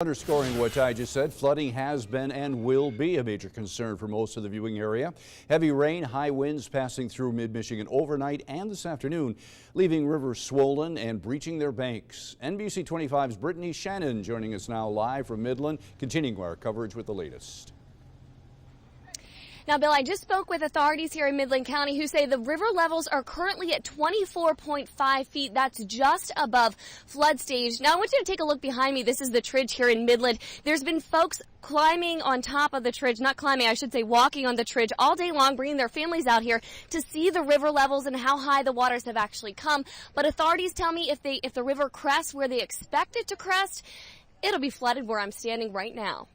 Underscoring what I just said, flooding has been and will be a major concern for most of the viewing area. Heavy rain, high winds passing through mid-Michigan overnight and this afternoon, leaving rivers swollen and breaching their banks. NBC 25's Brittany Shannon joining us now live from Midland, continuing our coverage with the latest. Now, Bill, I just spoke with authorities here in Midland County who say the river levels are currently at 24.5 feet. That's just above flood stage. Now, I want you to take a look behind me. This is the Tridge here in Midland. There's been folks climbing on top of the Tridge, not climbing, I should say walking on the Tridge all day long, bringing their families out here to see the river levels and how high the waters have actually come. But authorities tell me if the river crests where they expect it to crest, it'll be flooded where I'm standing right now.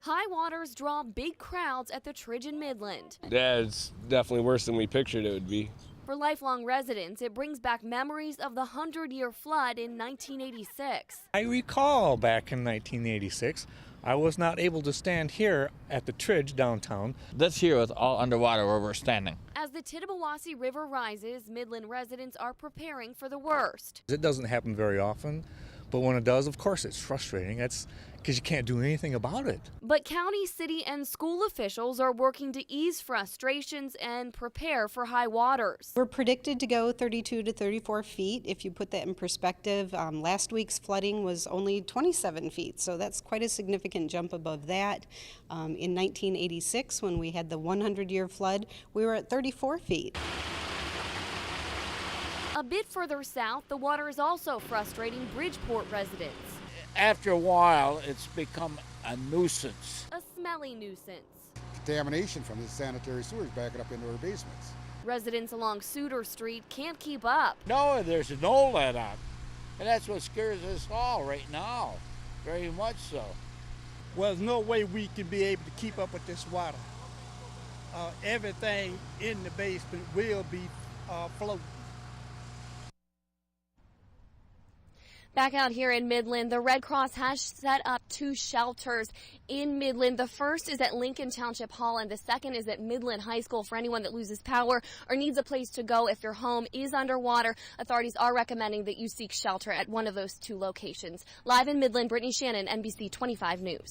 High waters draw big crowds at the Tridge in Midland. Yeah, it's definitely worse than we pictured it would be. For lifelong residents, it brings back memories of the 100-year flood in 1986. I recall back in 1986, I was not able to stand here at the Tridge downtown. This here is all underwater where we're standing. As the Tittabawassee River rises, Midland residents are preparing for the worst. It doesn't happen very often, but when it does, of course, it's frustrating. That's because you can't do anything about it. But county, city, and school officials are working to ease frustrations and prepare for high waters. We're predicted to go 32 to 34 feet. If you put that in perspective, last week's flooding was only 27 feet, so that's quite a significant jump above that. In 1986, when we had the 100-year flood, we were at 34 feet. A bit further south, the water is also frustrating Bridgeport residents. After a while, it's become a nuisance. A smelly nuisance. Contamination from the sanitary sewers backing up into our basements. Residents along Suter Street can't keep up. No, there's no let up. And that's what scares us all right now, very much so. Well, there's no way we can be able to keep up with this water. Everything in the basement will be floating. Back out here in Midland, the Red Cross has set up 2 shelters in Midland. The first is at Lincoln Township Hall, and the second is at Midland High School for anyone that loses power or needs a place to go if your home is underwater. Authorities are recommending that you seek shelter at one of those 2 locations. Live in Midland, Brittany Shannon, NBC 25 News.